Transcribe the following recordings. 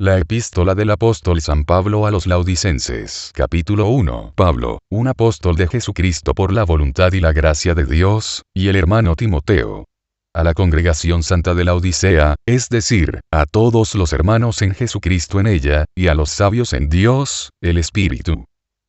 La epístola del apóstol San Pablo a los Laodicenses. Capítulo 1. Pablo, un apóstol de Jesucristo por la voluntad y la gracia de Dios, y el hermano Timoteo. A la congregación santa de la Odisea, es decir, a todos los hermanos en Jesucristo en ella, y a los sabios en Dios, el Espíritu.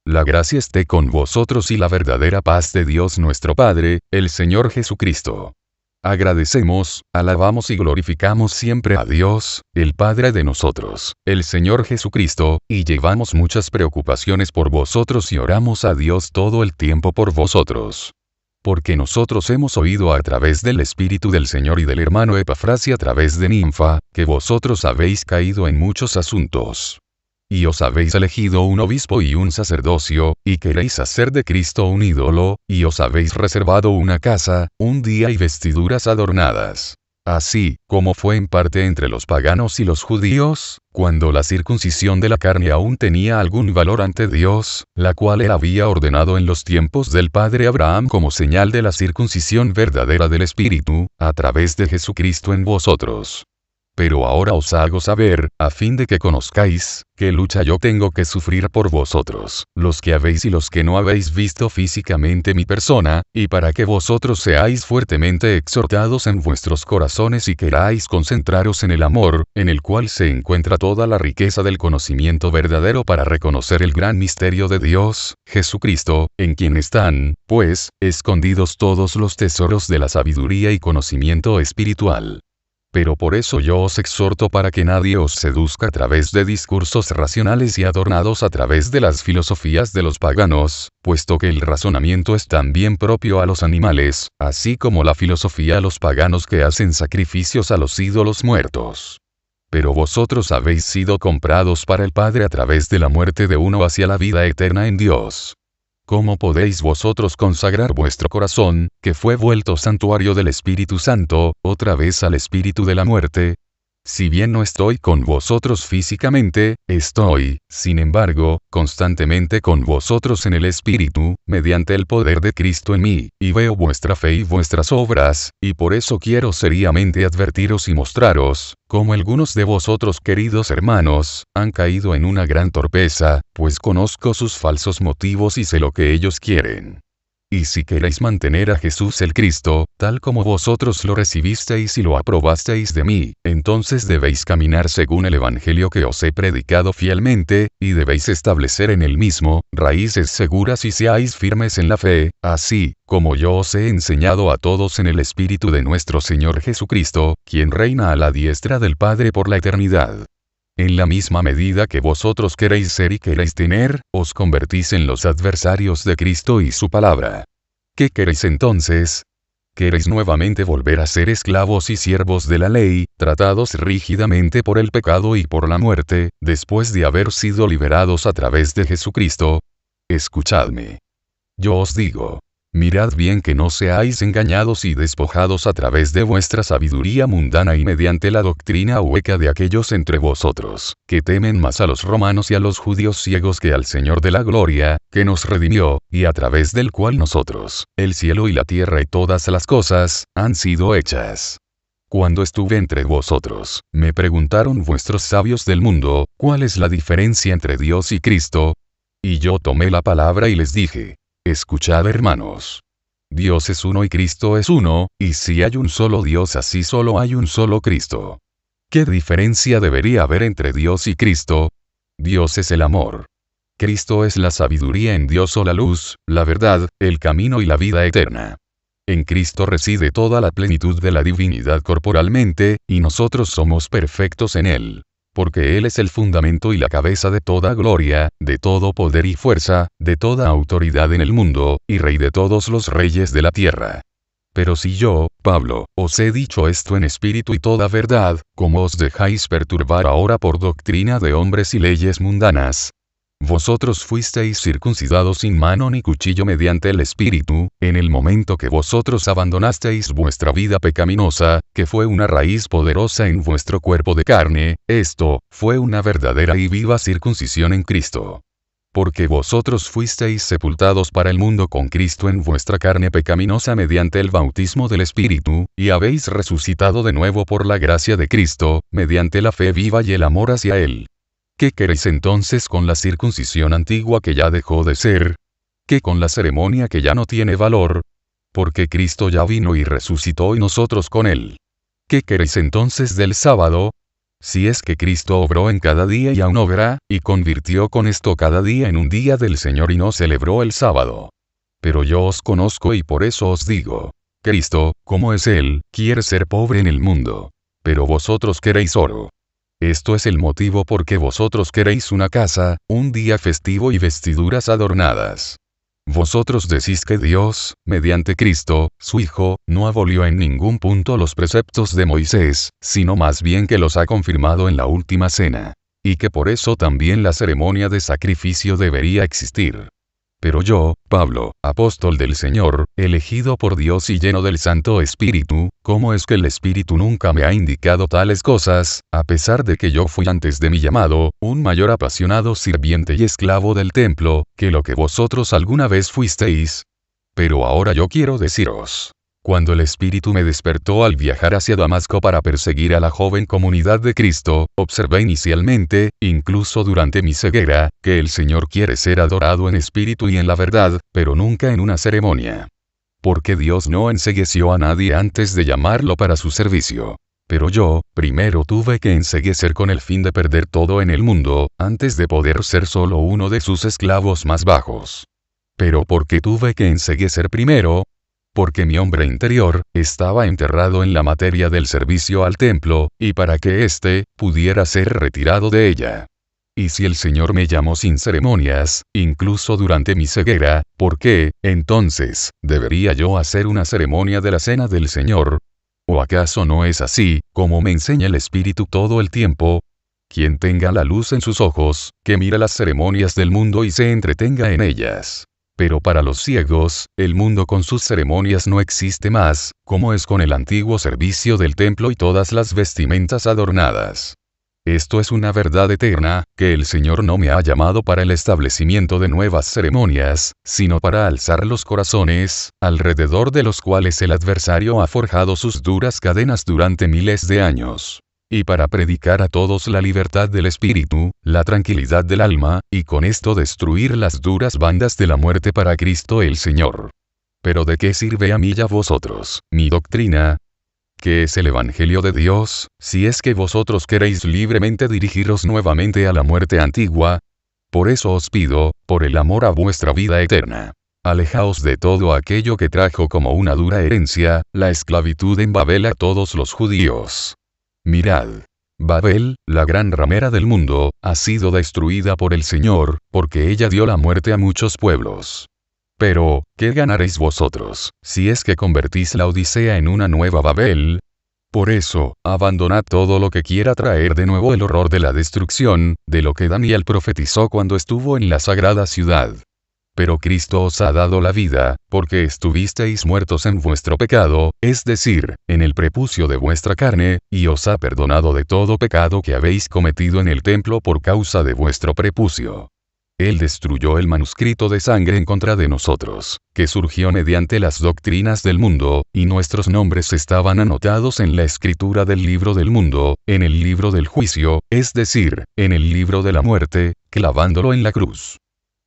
La gracia esté con vosotros y la verdadera paz de Dios nuestro Padre, el Señor Jesucristo. Agradecemos, alabamos y glorificamos siempre a Dios, el Padre de nosotros, el Señor Jesucristo, y llevamos muchas preocupaciones por vosotros y oramos a Dios todo el tiempo por vosotros. Porque nosotros hemos oído a través del Espíritu del Señor y del hermano Epafras y a través de Ninfa, que vosotros habéis caído en muchos asuntos. Y os habéis elegido un obispo y un sacerdocio, y queréis hacer de Cristo un ídolo, y os habéis reservado una casa, un día y vestiduras adornadas. Así, como fue en parte entre los paganos y los judíos, cuando la circuncisión de la carne aún tenía algún valor ante Dios, la cual él había ordenado en los tiempos del padre Abraham como señal de la circuncisión verdadera del Espíritu, a través de Jesucristo en vosotros. Pero ahora os hago saber, a fin de que conozcáis, qué lucha yo tengo que sufrir por vosotros, los que habéis y los que no habéis visto físicamente mi persona, y para que vosotros seáis fuertemente exhortados en vuestros corazones y queráis concentraros en el amor, en el cual se encuentra toda la riqueza del conocimiento verdadero para reconocer el gran misterio de Dios, Jesucristo, en quien están, pues, escondidos todos los tesoros de la sabiduría y conocimiento espiritual. Pero por eso yo os exhorto para que nadie os seduzca a través de discursos racionales y adornados a través de las filosofías de los paganos, puesto que el razonamiento es también propio a los animales, así como la filosofía a los paganos que hacen sacrificios a los ídolos muertos. Pero vosotros habéis sido comprados para el Padre a través de la muerte de uno hacia la vida eterna en Dios. ¿Cómo podéis vosotros consagrar vuestro corazón, que fue vuelto santuario del Espíritu Santo, otra vez al espíritu de la muerte? Si bien no estoy con vosotros físicamente, estoy, sin embargo, constantemente con vosotros en el Espíritu, mediante el poder de Cristo en mí, y veo vuestra fe y vuestras obras, y por eso quiero seriamente advertiros y mostraros, cómo algunos de vosotros queridos hermanos, han caído en una gran torpeza, pues conozco sus falsos motivos y sé lo que ellos quieren. Y si queréis mantener a Jesús el Cristo, tal como vosotros lo recibisteis y lo aprobasteis de mí, entonces debéis caminar según el Evangelio que os he predicado fielmente, y debéis establecer en el mismo, raíces seguras y seáis firmes en la fe, así, como yo os he enseñado a todos en el Espíritu de nuestro Señor Jesucristo, quien reina a la diestra del Padre por la eternidad. En la misma medida que vosotros queréis ser y queréis tener, os convertís en los adversarios de Cristo y su palabra. ¿Qué queréis entonces? ¿Queréis nuevamente volver a ser esclavos y siervos de la ley, tratados rígidamente por el pecado y por la muerte, después de haber sido liberados a través de Jesucristo? Escuchadme. Yo os digo. Mirad bien que no seáis engañados y despojados a través de vuestra sabiduría mundana y mediante la doctrina hueca de aquellos entre vosotros, que temen más a los romanos y a los judíos ciegos que al Señor de la gloria, que nos redimió, y a través del cual nosotros, el cielo y la tierra y todas las cosas, han sido hechas. Cuando estuve entre vosotros, me preguntaron vuestros sabios del mundo, ¿cuál es la diferencia entre Dios y Cristo? Y yo tomé la palabra y les dije, escuchad hermanos. Dios es uno y Cristo es uno, y si hay un solo Dios así solo hay un solo Cristo. ¿Qué diferencia debería haber entre Dios y Cristo? Dios es el amor. Cristo es la sabiduría en Dios o la luz, la verdad, el camino y la vida eterna. En Cristo reside toda la plenitud de la divinidad corporalmente, y nosotros somos perfectos en Él. Porque Él es el fundamento y la cabeza de toda gloria, de todo poder y fuerza, de toda autoridad en el mundo, y Rey de todos los reyes de la tierra. Pero si yo, Pablo, os he dicho esto en espíritu y toda verdad, ¿cómo os dejáis perturbar ahora por doctrina de hombres y leyes mundanas? Vosotros fuisteis circuncidados sin mano ni cuchillo mediante el Espíritu, en el momento que vosotros abandonasteis vuestra vida pecaminosa, que fue una raíz poderosa en vuestro cuerpo de carne, esto, fue una verdadera y viva circuncisión en Cristo. Porque vosotros fuisteis sepultados para el mundo con Cristo en vuestra carne pecaminosa mediante el bautismo del Espíritu, y habéis resucitado de nuevo por la gracia de Cristo, mediante la fe viva y el amor hacia Él. ¿Qué queréis entonces con la circuncisión antigua que ya dejó de ser? ¿Qué con la ceremonia que ya no tiene valor? Porque Cristo ya vino y resucitó y nosotros con Él. ¿Qué queréis entonces del sábado? Si es que Cristo obró en cada día y aún obra, y convirtió con esto cada día en un día del Señor y no celebró el sábado. Pero yo os conozco y por eso os digo. Cristo, como es Él, quiere ser pobre en el mundo. Pero vosotros queréis oro. Esto es el motivo por que vosotros queréis una casa, un día festivo y vestiduras adornadas. Vosotros decís que Dios, mediante Cristo, su Hijo, no abolió en ningún punto los preceptos de Moisés, sino más bien que los ha confirmado en la última cena. Y que por eso también la ceremonia de sacrificio debería existir. Pero yo, Pablo, apóstol del Señor, elegido por Dios y lleno del Santo Espíritu, ¿cómo es que el Espíritu nunca me ha indicado tales cosas, a pesar de que yo fui antes de mi llamado, un mayor apasionado sirviente y esclavo del templo, que lo que vosotros alguna vez fuisteis? Pero ahora yo quiero deciros. Cuando el Espíritu me despertó al viajar hacia Damasco para perseguir a la joven comunidad de Cristo, observé inicialmente, incluso durante mi ceguera, que el Señor quiere ser adorado en espíritu y en la verdad, pero nunca en una ceremonia. Porque Dios no encegueció a nadie antes de llamarlo para su servicio. Pero yo, primero tuve que enceguecer con el fin de perder todo en el mundo, antes de poder ser solo uno de sus esclavos más bajos. Pero ¿por qué tuve que enceguecer primero? Porque mi hombre interior estaba enterrado en la materia del servicio al templo, y para que éste pudiera ser retirado de ella. Y si el Señor me llamó sin ceremonias, incluso durante mi ceguera, ¿por qué, entonces, debería yo hacer una ceremonia de la cena del Señor? ¿O acaso no es así, como me enseña el Espíritu todo el tiempo? Quien tenga la luz en sus ojos, que mire las ceremonias del mundo y se entretenga en ellas. Pero para los ciegos, el mundo con sus ceremonias no existe más, como es con el antiguo servicio del templo y todas las vestimentas adornadas. Esto es una verdad eterna, que el Señor no me ha llamado para el establecimiento de nuevas ceremonias, sino para alzar los corazones, alrededor de los cuales el adversario ha forjado sus duras cadenas durante miles de años. Y para predicar a todos la libertad del espíritu, la tranquilidad del alma, y con esto destruir las duras bandas de la muerte para Cristo el Señor. Pero ¿de qué sirve a mí y a vosotros, mi doctrina? ¿Qué es el Evangelio de Dios, si es que vosotros queréis libremente dirigiros nuevamente a la muerte antigua? Por eso os pido, por el amor a vuestra vida eterna. Alejaos de todo aquello que trajo como una dura herencia, la esclavitud en Babel a todos los judíos. Mirad. Babel, la gran ramera del mundo, ha sido destruida por el Señor, porque ella dio la muerte a muchos pueblos. Pero, ¿qué ganaréis vosotros, si es que convertís la Odisea en una nueva Babel? Por eso, abandonad todo lo que quiera traer de nuevo el horror de la destrucción, de lo que Daniel profetizó cuando estuvo en la sagrada ciudad. Pero Cristo os ha dado la vida, porque estuvisteis muertos en vuestro pecado, es decir, en el prepucio de vuestra carne, y os ha perdonado de todo pecado que habéis cometido en el templo por causa de vuestro prepucio. Él destruyó el manuscrito de sangre en contra de nosotros, que surgió mediante las doctrinas del mundo, y nuestros nombres estaban anotados en la escritura del libro del mundo, en el libro del juicio, es decir, en el libro de la muerte, clavándolo en la cruz.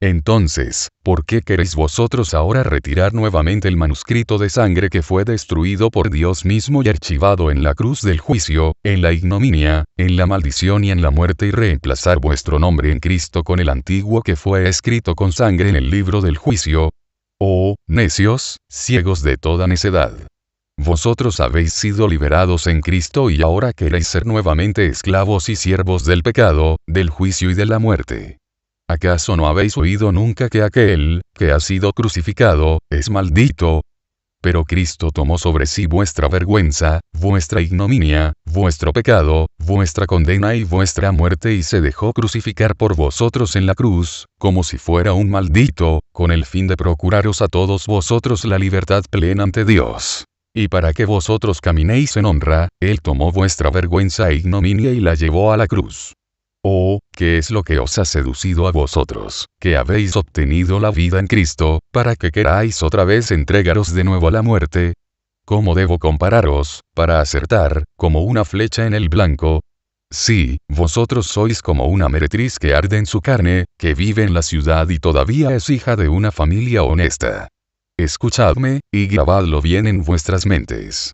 Entonces, ¿por qué queréis vosotros ahora retirar nuevamente el manuscrito de sangre que fue destruido por Dios mismo y archivado en la cruz del juicio, en la ignominia, en la maldición y en la muerte y reemplazar vuestro nombre en Cristo con el antiguo que fue escrito con sangre en el libro del juicio? Oh, necios, ciegos de toda necedad. Vosotros habéis sido liberados en Cristo y ahora queréis ser nuevamente esclavos y siervos del pecado, del juicio y de la muerte. ¿Acaso no habéis oído nunca que aquel, que ha sido crucificado, es maldito? Pero Cristo tomó sobre sí vuestra vergüenza, vuestra ignominia, vuestro pecado, vuestra condena y vuestra muerte y se dejó crucificar por vosotros en la cruz, como si fuera un maldito, con el fin de procuraros a todos vosotros la libertad plena ante Dios. Y para que vosotros caminéis en honra, Él tomó vuestra vergüenza e ignominia y la llevó a la cruz. Oh, ¿qué es lo que os ha seducido a vosotros, que habéis obtenido la vida en Cristo, para que queráis otra vez entregaros de nuevo a la muerte? ¿Cómo debo compararos, para acertar, como una flecha en el blanco? Sí, vosotros sois como una meretriz que arde en su carne, que vive en la ciudad y todavía es hija de una familia honesta. Escuchadme, y grabadlo bien en vuestras mentes.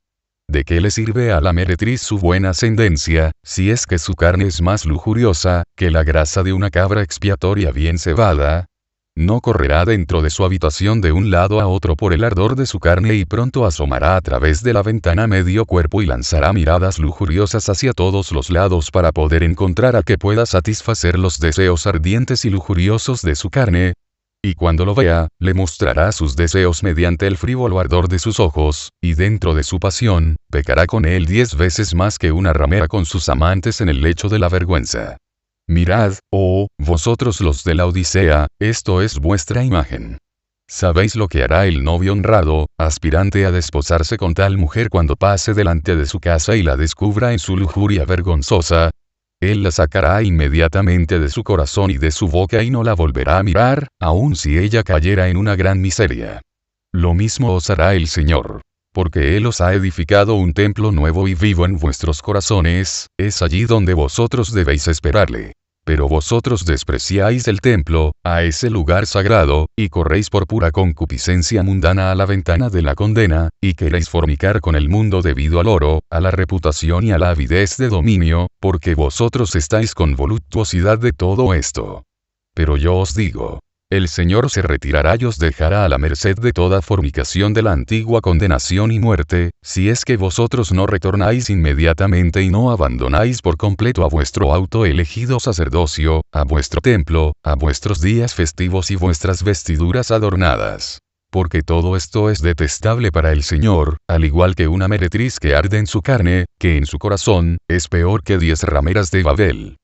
¿De qué le sirve a la meretriz su buena ascendencia, si es que su carne es más lujuriosa, que la grasa de una cabra expiatoria bien cebada? No correrá dentro de su habitación de un lado a otro por el ardor de su carne y pronto asomará a través de la ventana medio cuerpo y lanzará miradas lujuriosas hacia todos los lados para poder encontrar a que pueda satisfacer los deseos ardientes y lujuriosos de su carne. Y cuando lo vea, le mostrará sus deseos mediante el frívolo ardor de sus ojos, y dentro de su pasión, pecará con él 10 veces más que una ramera con sus amantes en el lecho de la vergüenza. Mirad, oh, vosotros los de la Odisea, esto es vuestra imagen. ¿Sabéis lo que hará el novio honrado, aspirante a desposarse con tal mujer cuando pase delante de su casa y la descubra en su lujuria vergonzosa? Él la sacará inmediatamente de su corazón y de su boca y no la volverá a mirar, aun si ella cayera en una gran miseria. Lo mismo os hará el Señor. Porque Él os ha edificado un templo nuevo y vivo en vuestros corazones, es allí donde vosotros debéis esperarle. Pero vosotros despreciáis el templo, a ese lugar sagrado, y corréis por pura concupiscencia mundana a la ventana de la condena, y queréis fornicar con el mundo debido al oro, a la reputación y a la avidez de dominio, porque vosotros estáis con voluptuosidad de todo esto. Pero yo os digo, el Señor se retirará y os dejará a la merced de toda fornicación de la antigua condenación y muerte, si es que vosotros no retornáis inmediatamente y no abandonáis por completo a vuestro autoelegido sacerdocio, a vuestro templo, a vuestros días festivos y vuestras vestiduras adornadas. Porque todo esto es detestable para el Señor, al igual que una meretriz que arde en su carne, que en su corazón, es peor que 10 rameras de Babel.